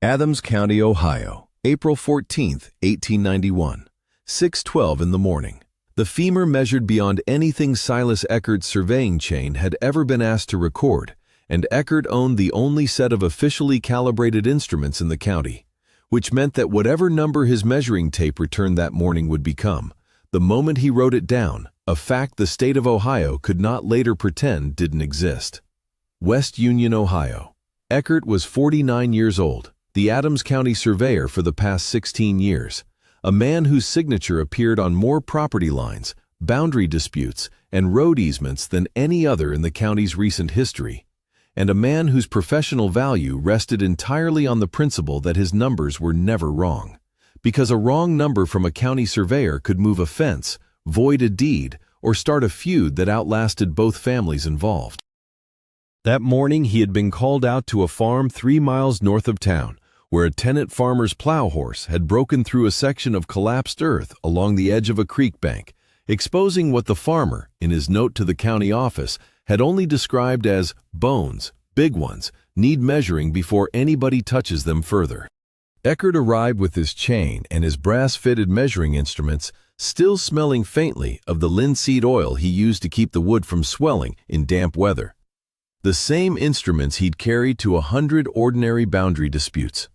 Adams County, Ohio, April 14, 1891, 6:12 in the morning. The femur measured beyond anything Silas Eckert's surveying chain had ever been asked to record, and Eckert owned the only set of officially calibrated instruments in the county, which meant that whatever number his measuring tape returned that morning would become, the moment he wrote it down, a fact the state of Ohio could not later pretend didn't exist. West Union, Ohio. Eckert was 49 years old, the Adams County surveyor for the past 16 years, a man whose signature appeared on more property lines, boundary disputes, and road easements than any other in the county's recent history, and a man whose professional value rested entirely on the principle that his numbers were never wrong, because a wrong number from a county surveyor could move a fence, void a deed, or start a feud that outlasted both families involved. That morning he had been called out to a farm 3 miles north of town, where a tenant farmer's plow horse had broken through a section of collapsed earth along the edge of a creek bank, exposing what the farmer, in his note to the county office, had only described as bones, big ones, need measuring before anybody touches them further. Eckert arrived with his chain and his brass-fitted measuring instruments, still smelling faintly of the linseed oil he used to keep the wood from swelling in damp weather. The same instruments he'd carried to 100 ordinary boundary disputes.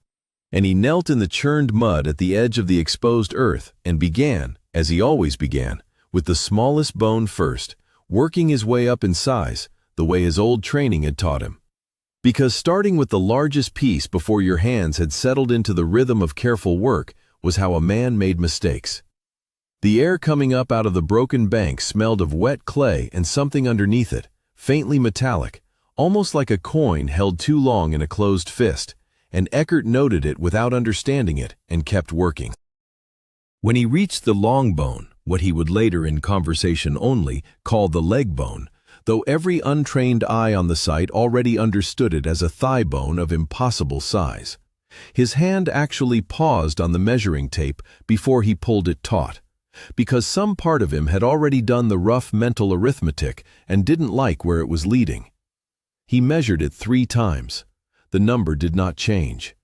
And he knelt in the churned mud at the edge of the exposed earth and began, as he always began, with the smallest bone first, working his way up in size, the way his old training had taught him. Because starting with the largest piece before your hands had settled into the rhythm of careful work was how a man made mistakes. The air coming up out of the broken bank smelled of wet clay and something underneath it, faintly metallic, almost like a coin held too long in a closed fist, and Eckert noted it without understanding it and kept working. When he reached the long bone, what he would later in conversation only call the leg bone, though every untrained eye on the site already understood it as a thigh bone of impossible size, his hand actually paused on the measuring tape before he pulled it taut, because some part of him had already done the rough mental arithmetic and didn't like where it was leading. He measured it 3 times. The number did not change.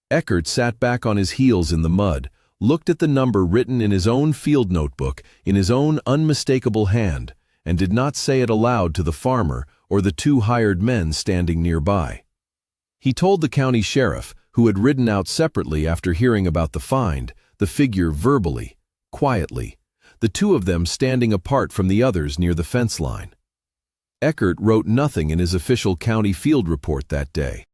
Eckert sat back on his heels in the mud, looked at the number written in his own field notebook in his own unmistakable hand, and did not say it aloud to the farmer or the 2 hired men standing nearby. He told the county sheriff, who had ridden out separately after hearing about the find, the figure verbally, quietly, the 2 of them standing apart from the others near the fence line. Eckert wrote nothing in his official county field report that day.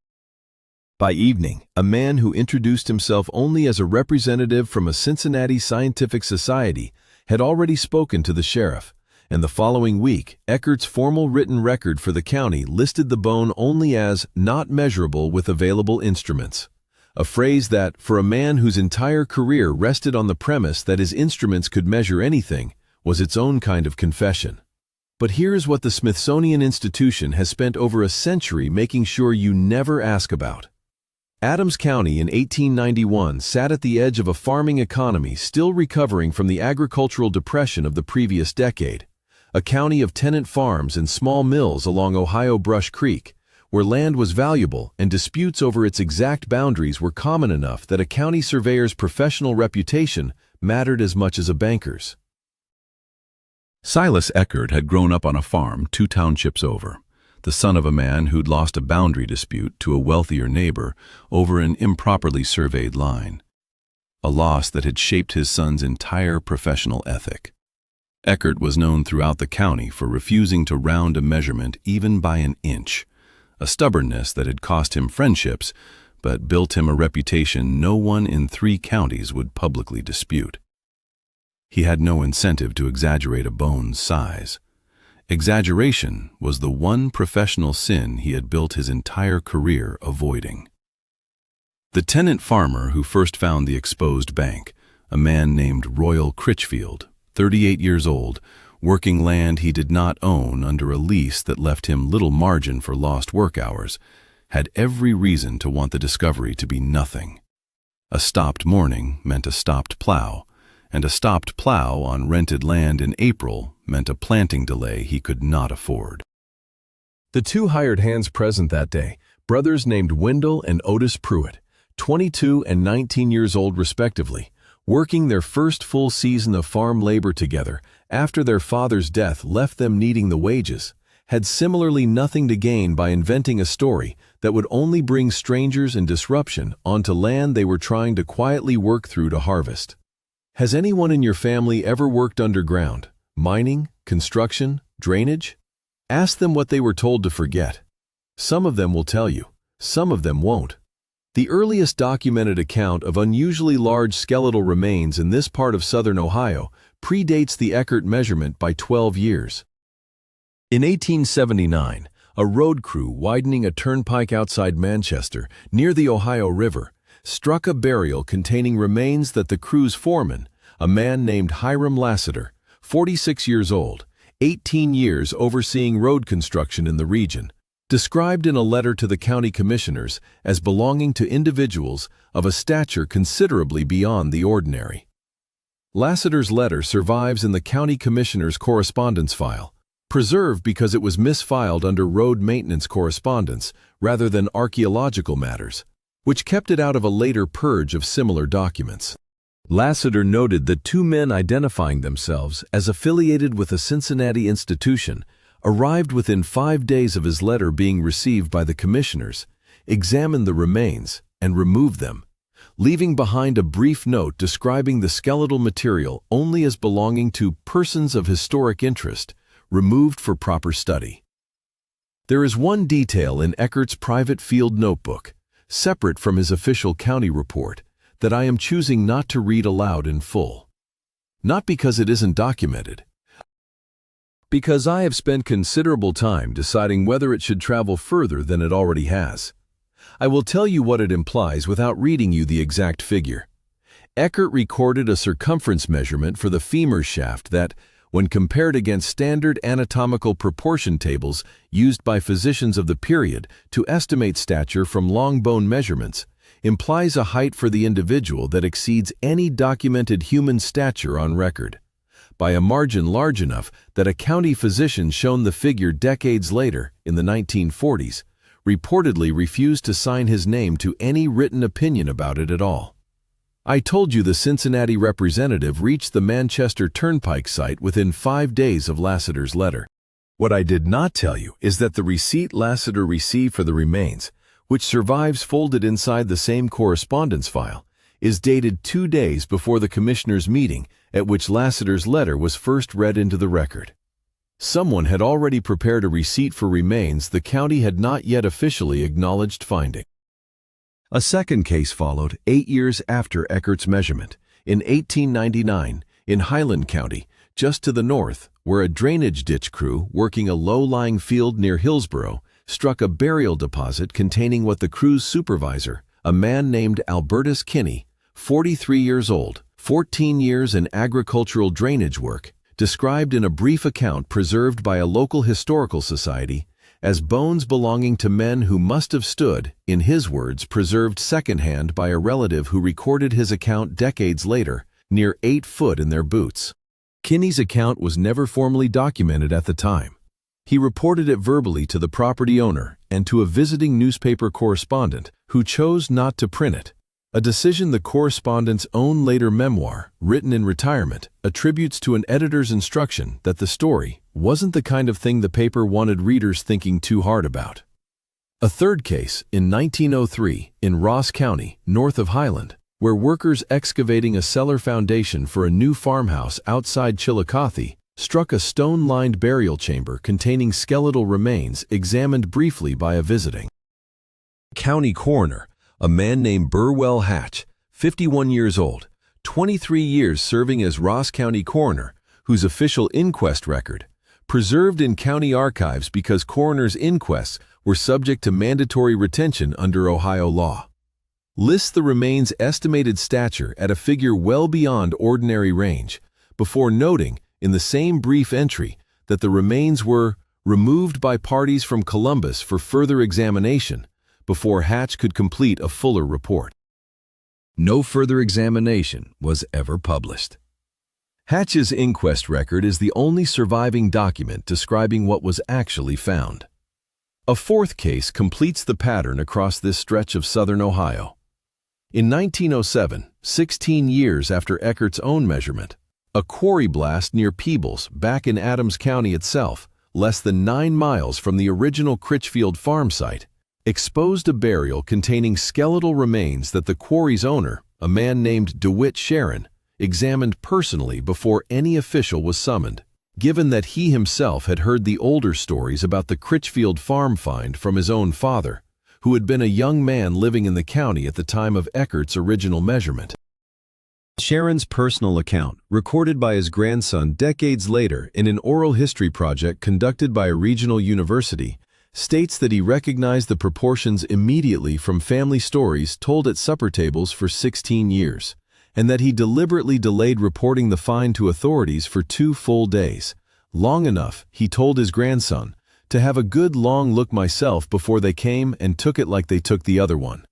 By evening, a man who introduced himself only as a representative from a Cincinnati scientific society had already spoken to the sheriff, and the following week, Eckert's formal written record for the county listed the bone only as not measurable with available instruments, a phrase that, for a man whose entire career rested on the premise that his instruments could measure anything, was its own kind of confession. But here's what the Smithsonian Institution has spent over a century making sure you never ask about. Adams County in 1891 sat at the edge of a farming economy still recovering from the agricultural depression of the previous decade, a county of tenant farms and small mills along Ohio Brush Creek, where land was valuable and disputes over its exact boundaries were common enough that a county surveyor's professional reputation mattered as much as a banker's. Silas Eckert had grown up on a farm 2 townships over, the son of a man who'd lost a boundary dispute to a wealthier neighbor over an improperly surveyed line, a loss that had shaped his son's entire professional ethic. Eckert was known throughout the county for refusing to round a measurement even by an inch, a stubbornness that had cost him friendships but built him a reputation no one in 3 counties would publicly dispute. He had no incentive to exaggerate a bone's size. Exaggeration was the one professional sin he had built his entire career avoiding. The tenant farmer who first found the exposed bank, a man named Royal Critchfield, 38 years old, working land he did not own under a lease that left him little margin for lost work hours, had every reason to want the discovery to be nothing. A stopped morning meant a stopped plow, and a stopped plow on rented land in April meant a planting delay he could not afford. The 2 hired hands present that day, brothers named Wendell and Otis Pruitt, 22 and 19 years old respectively, working their first full season of farm labor together after their father's death left them needing the wages, had similarly nothing to gain by inventing a story that would only bring strangers and disruption onto land they were trying to quietly work through to harvest. Has anyone in your family ever worked underground, mining, construction, drainage? Ask them what they were told to forget. Some of them will tell you, some of them won't. The earliest documented account of unusually large skeletal remains in this part of southern Ohio predates the Eckert measurement by 12 years. In 1879, a road crew widening a turnpike outside Manchester, near the Ohio River, struck a burial containing remains that the crew's foreman, a man named Hiram Lassiter, 46 years old, 18 years overseeing road construction in the region, described in a letter to the county commissioners as belonging to individuals of a stature considerably beyond the ordinary. Lassiter's letter survives in the county commissioner's correspondence file, preserved because it was misfiled under road maintenance correspondence rather than archaeological matters, which kept it out of a later purge of similar documents. Lassiter noted that two men identifying themselves as affiliated with a Cincinnati institution arrived within 5 days of his letter being received by the commissioners, examined the remains, and removed them, leaving behind a brief note describing the skeletal material only as belonging to persons of historic interest, removed for proper study. There is one detail in Eckert's private field notebook, separate from his official county report, that I am choosing not to read aloud in full. Not because it isn't documented, because I have spent considerable time deciding whether it should travel further than it already has. I will tell you what it implies without reading you the exact figure. Eckert recorded a circumference measurement for the femur shaft that, when compared against standard anatomical proportion tables used by physicians of the period to estimate stature from long bone measurements, implies a height for the individual that exceeds any documented human stature on record, by a margin large enough that a county physician shown the figure decades later, in the 1940s, reportedly refused to sign his name to any written opinion about it at all. I told you the Cincinnati representative reached the Manchester Turnpike site within 5 days of Lassiter's letter. What I did not tell you is that the receipt Lassiter received for the remains, which survives folded inside the same correspondence file, is dated 2 days before the commissioner's meeting at which Lassiter's letter was first read into the record. Someone had already prepared a receipt for remains the county had not yet officially acknowledged finding. A second case followed 8 years after Eckert's measurement, in 1899, in Highland County, just to the north, where a drainage ditch crew working a low-lying field near Hillsborough struck a burial deposit containing what the crew's supervisor, a man named Albertus Kinney, 43 years old, 14 years in agricultural drainage work, described in a brief account preserved by a local historical society as bones belonging to men who must have stood, in his words preserved secondhand by a relative who recorded his account decades later, near 8 foot in their boots. Kinney's account was never formally documented at the time. He reported it verbally to the property owner and to a visiting newspaper correspondent who chose not to print it, a decision the correspondent's own later memoir, written in retirement, attributes to an editor's instruction that the story wasn't the kind of thing the paper wanted readers thinking too hard about. A third case, in 1903, in Ross County, north of Highland, where workers excavating a cellar foundation for a new farmhouse outside Chillicothe struck a stone-lined burial chamber containing skeletal remains examined briefly by a visiting county coroner, a man named Burwell Hatch, 51 years old, 23 years serving as Ross County coroner, whose official inquest record, preserved in county archives because coroners' inquests were subject to mandatory retention under Ohio law, lists the remains' estimated stature at a figure well beyond ordinary range, before noting, in the same brief entry, that the remains were removed by parties from Columbus for further examination, before Hatch could complete a fuller report. No further examination was ever published. Hatch's inquest record is the only surviving document describing what was actually found. A fourth case completes the pattern across this stretch of southern Ohio. In 1907, 16 years after Eckert's own measurement, a quarry blast near Peebles, back in Adams County itself, less than 9 miles from the original Critchfield farm site, exposed a burial containing skeletal remains that the quarry's owner, a man named DeWitt Sharon, examined personally before any official was summoned. Given that he himself had heard the older stories about the Critchfield farm find from his own father, who had been a young man living in the county at the time of Eckert's original measurement. Sharon's personal account, recorded by his grandson decades later in an oral history project conducted by a regional university, states that he recognized the proportions immediately from family stories told at supper tables for 16 years, and that he deliberately delayed reporting the find to authorities for 2 full days, long enough, he told his grandson, to have a good long look myself before they came and took it like they took the other one.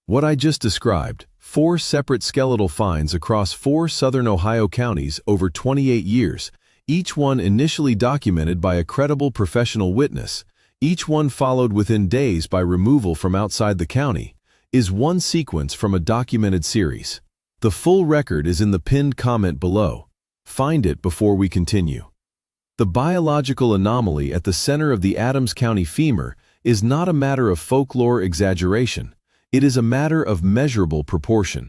What I just described, 4 separate skeletal finds across 4 southern Ohio counties over 28 years, each one initially documented by a credible professional witness, each one followed within days by removal from outside the county, is one sequence from a documented series. The full record is in the pinned comment below. Find it before we continue. The biological anomaly at the center of the Adams County femur is not a matter of folklore exaggeration. It is a matter of measurable proportion.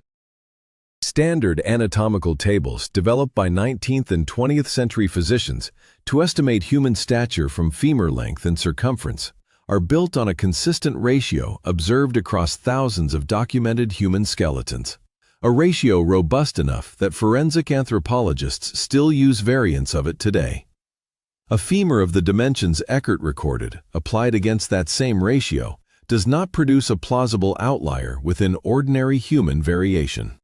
Standard anatomical tables developed by 19th and 20th century physicians to estimate human stature from femur length and circumference are built on a consistent ratio observed across thousands of documented human skeletons. A ratio robust enough that forensic anthropologists still use variants of it today. A femur of the dimensions Eckert recorded, applied against that same ratio, does not produce a plausible outlier within ordinary human variation.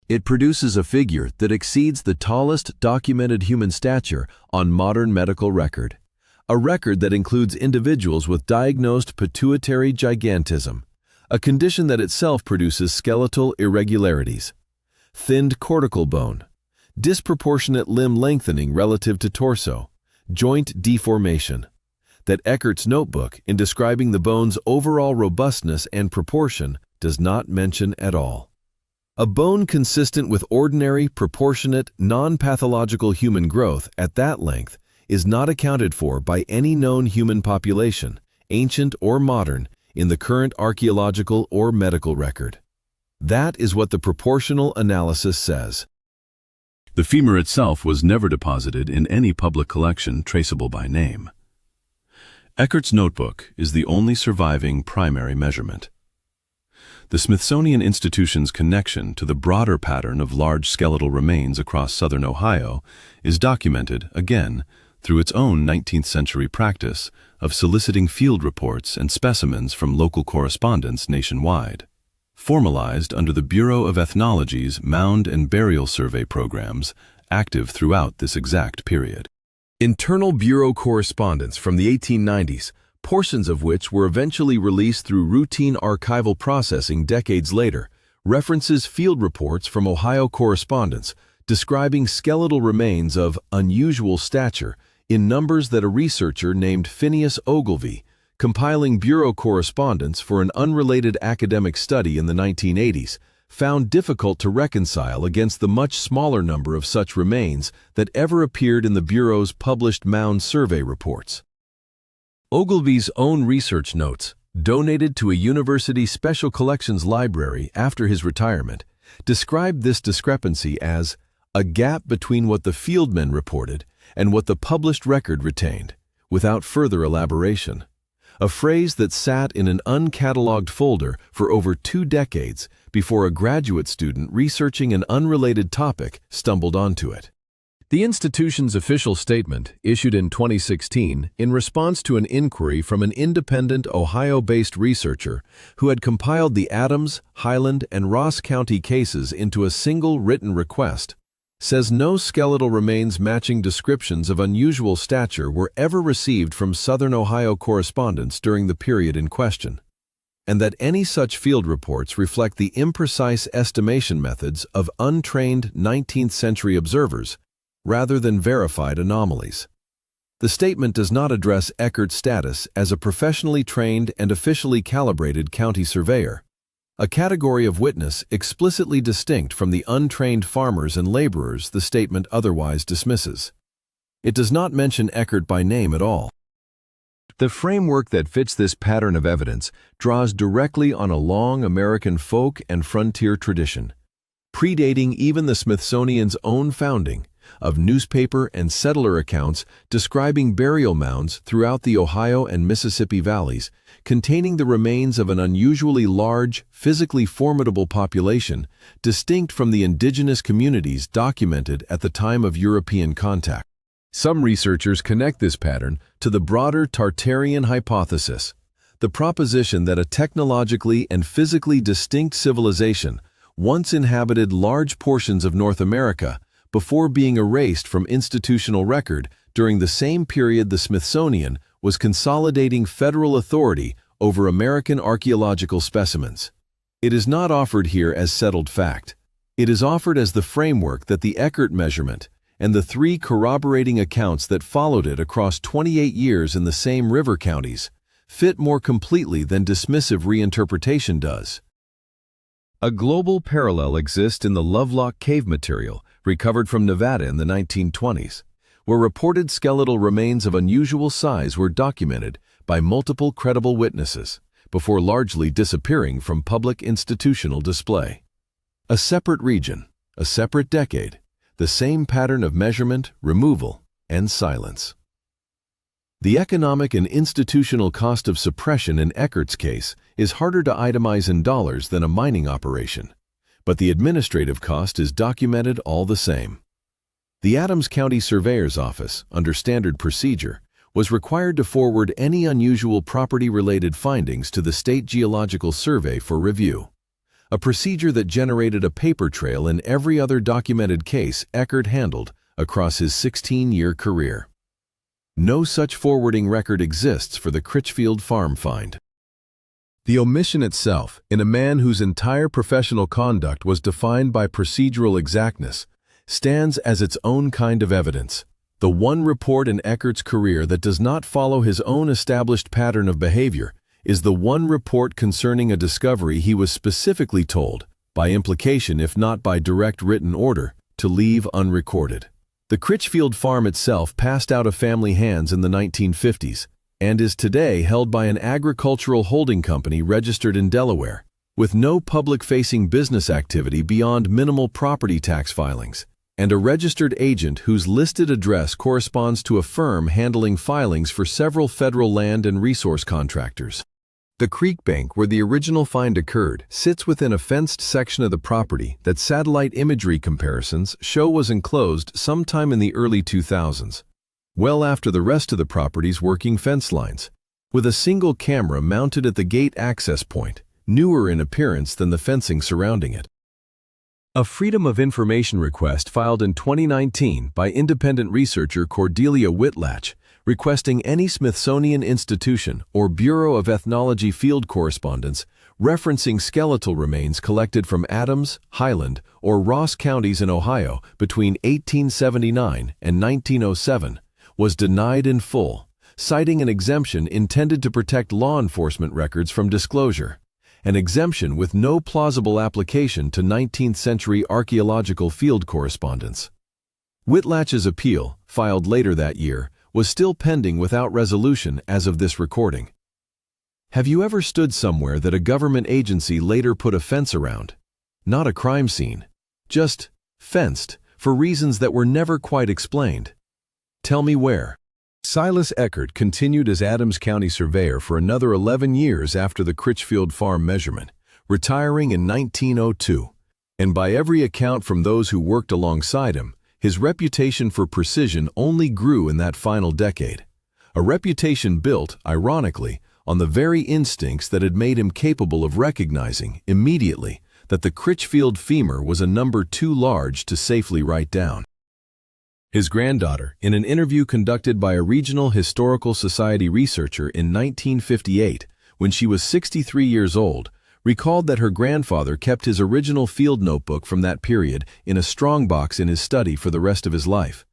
It produces a figure that exceeds the tallest documented human stature on modern medical record. A record that includes individuals with diagnosed pituitary gigantism, a condition that itself produces skeletal irregularities, thinned cortical bone, disproportionate limb lengthening relative to torso, joint deformation, that Eckert's notebook, in describing the bone's overall robustness and proportion, does not mention at all. A bone consistent with ordinary, proportionate, non-pathological human growth at that length is not accounted for by any known human population, ancient or modern, in the current archaeological or medical record. That is what the proportional analysis says. The femur itself was never deposited in any public collection traceable by name. Eckert's notebook is the only surviving primary measurement. The Smithsonian Institution's connection to the broader pattern of large skeletal remains across southern Ohio is documented, again, through its own 19th century practice of soliciting field reports and specimens from local correspondents nationwide. Formalized under the Bureau of Ethnology's Mound and Burial Survey programs, active throughout this exact period. Internal Bureau correspondence from the 1890s, portions of which were eventually released through routine archival processing decades later, references field reports from Ohio correspondents describing skeletal remains of unusual stature in numbers that a researcher named Phineas Ogilvie, compiling Bureau correspondence for an unrelated academic study in the 1980s, found difficult to reconcile against the much smaller number of such remains that ever appeared in the Bureau's published mound survey reports. Ogilvie's own research notes, donated to a university special collections library after his retirement, described this discrepancy as a gap between what the fieldmen reported and what the published record retained, without further elaboration. A phrase that sat in an uncatalogued folder for over 2 decades before a graduate student researching an unrelated topic stumbled onto it. The institution's official statement, issued in 2016 in response to an inquiry from an independent Ohio-based researcher who had compiled the Adams, Highland, and Ross County cases into a single written request, says no skeletal remains matching descriptions of unusual stature were ever received from southern Ohio correspondents during the period in question, and that any such field reports reflect the imprecise estimation methods of untrained 19th century observers rather than verified anomalies. The statement does not address Eckert's status as a professionally trained and officially calibrated county surveyor, a category of witness explicitly distinct from the untrained farmers and laborers the statement otherwise dismisses. It does not mention Eckert by name at all. The framework that fits this pattern of evidence draws directly on a long American folk and frontier tradition, predating even the Smithsonian's own founding, of newspaper and settler accounts describing burial mounds throughout the Ohio and Mississippi valleys, containing the remains of an unusually large, physically formidable population, distinct from the indigenous communities documented at the time of European contact. Some researchers connect this pattern to the broader Tartarian hypothesis, the proposition that a technologically and physically distinct civilization once inhabited large portions of North America before being erased from institutional record during the same period the Smithsonian was consolidating federal authority over American archaeological specimens. It is not offered here as settled fact. It is offered as the framework that the Eckert measurement and the three corroborating accounts that followed it across 28 years in the same river counties fit more completely than dismissive reinterpretation does. A global parallel exists in the Lovelock cave material recovered from Nevada in the 1920s, where reported skeletal remains of unusual size were documented by multiple credible witnesses before largely disappearing from public institutional display. A separate region, a separate decade, the same pattern of measurement, removal, and silence. The economic and institutional cost of suppression in Eckert's case is harder to itemize in dollars than a mining operation, but the administrative cost is documented all the same. The Adams County Surveyor's Office, under standard procedure, was required to forward any unusual property-related findings to the State Geological Survey for review, a procedure that generated a paper trail in every other documented case Eckert handled across his 16-year career. No such forwarding record exists for the Critchfield farm find. The omission itself, in a man whose entire professional conduct was defined by procedural exactness, stands as its own kind of evidence. The one report in Eckert's career that does not follow his own established pattern of behavior is the one report concerning a discovery he was specifically told, by implication if not by direct written order, to leave unrecorded. The Critchfield farm itself passed out of family hands in the 1950s and is today held by an agricultural holding company registered in Delaware, with no public-facing business activity beyond minimal property tax filings, and a registered agent whose listed address corresponds to a firm handling filings for several federal land and resource contractors. The creek bank where the original find occurred sits within a fenced section of the property that satellite imagery comparisons show was enclosed sometime in the early 2000s, well after the rest of the property's working fence lines, with a single camera mounted at the gate access point, newer in appearance than the fencing surrounding it. A Freedom of Information request filed in 2019 by independent researcher Cordelia Whitlatch requesting any Smithsonian institution or Bureau of Ethnology field correspondence referencing skeletal remains collected from Adams, Highland, or Ross counties in Ohio between 1879 and 1907 was denied in full, citing an exemption intended to protect law enforcement records from disclosure, an exemption with no plausible application to 19th-century archaeological field correspondence. Whitlatch's appeal, filed later that year, was still pending without resolution as of this recording. Have you ever stood somewhere that a government agency later put a fence around? Not a crime scene. Just fenced for reasons that were never quite explained. Tell me where. Silas Eckert continued as Adams County Surveyor for another 11 years after the Critchfield farm measurement, retiring in 1902, and by every account from those who worked alongside him, his reputation for precision only grew in that final decade, a reputation built, ironically, on the very instincts that had made him capable of recognizing, immediately, that the Critchfield femur was a number too large to safely write down. His granddaughter, in an interview conducted by a regional historical society researcher in 1958, when she was 63 years old, recalled that her grandfather kept his original field notebook from that period in a strongbox in his study for the rest of his life,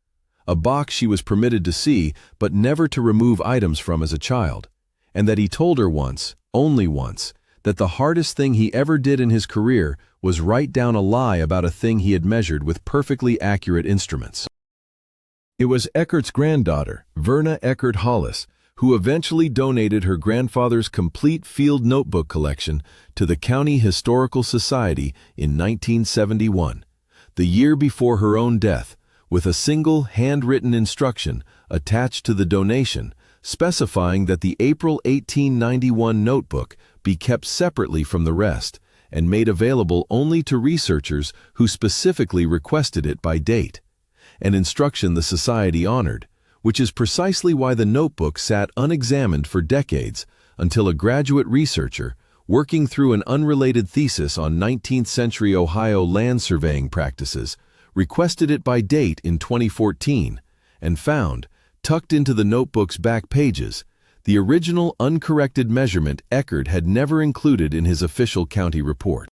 a box she was permitted to see but never to remove items from as a child, and that he told her once, only once, that the hardest thing he ever did in his career was write down a lie about a thing he had measured with perfectly accurate instruments. It was Eckert's granddaughter, Verna Eckert Hollis, who eventually donated her grandfather's complete field notebook collection to the County Historical Society in 1971, the year before her own death, with a single handwritten instruction attached to the donation specifying that the April 1891 notebook be kept separately from the rest and made available only to researchers who specifically requested it by date, an instruction the Society honored, which is precisely why the notebook sat unexamined for decades until a graduate researcher, working through an unrelated thesis on 19th-century Ohio land surveying practices, requested it by date in 2014 and found, tucked into the notebook's back pages, the original uncorrected measurement Eckert had never included in his official county report.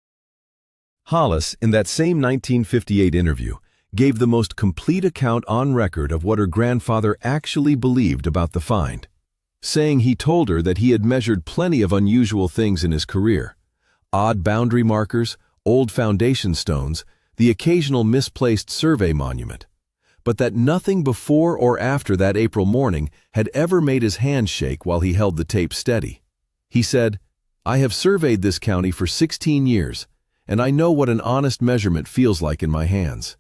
Hollis, in that same 1958 interview, gave the most complete account on record of what her grandfather actually believed about the find, saying he told her that he had measured plenty of unusual things in his career: odd boundary markers, old foundation stones, the occasional misplaced survey monument, but that nothing before or after that April morning had ever made his hand shake while he held the tape steady. He said, "I have surveyed this county for 16 years, and I know what an honest measurement feels like in my hands.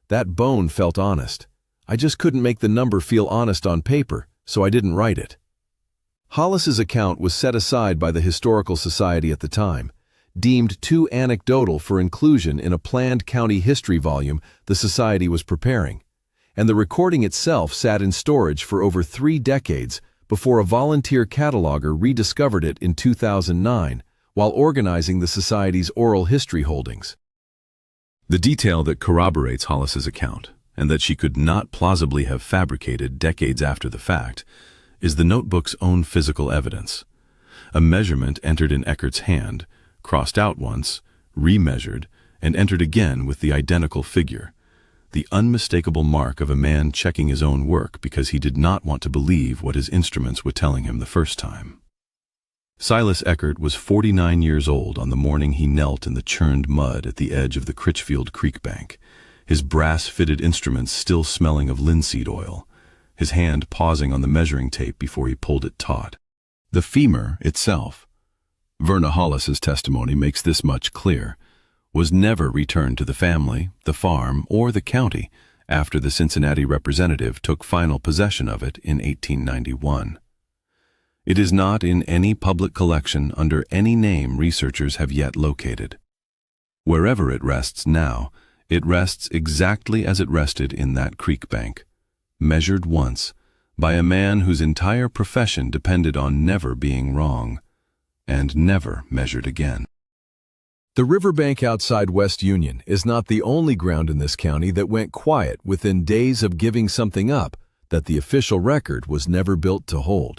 That bone felt honest. I just couldn't make the number feel honest on paper, so I didn't write it." Hollis's account was set aside by the Historical Society at the time, deemed too anecdotal for inclusion in a planned county history volume the Society was preparing, and the recording itself sat in storage for over 3 decades before a volunteer cataloger rediscovered it in 2009 while organizing the Society's oral history holdings. The detail that corroborates Hollis's account, and that she could not plausibly have fabricated decades after the fact, is the notebook's own physical evidence. A measurement entered in Eckert's hand, crossed out once, remeasured, and entered again with the identical figure, the unmistakable mark of a man checking his own work because he did not want to believe what his instruments were telling him the first time. Silas Eckert was 49 years old on the morning he knelt in the churned mud at the edge of the Critchfield Creek bank, his brass-fitted instruments still smelling of linseed oil, his hand pausing on the measuring tape before he pulled it taut. The femur itself, Verna Hollis's testimony makes this much clear, was never returned to the family, the farm, or the county after the Cincinnati representative took final possession of it in 1891. It is not in any public collection under any name researchers have yet located. Wherever it rests now, it rests exactly as it rested in that creek bank, measured once by a man whose entire profession depended on never being wrong, and never measured again. The riverbank outside West Union is not the only ground in this county that went quiet within days of giving something up that the official record was never built to hold.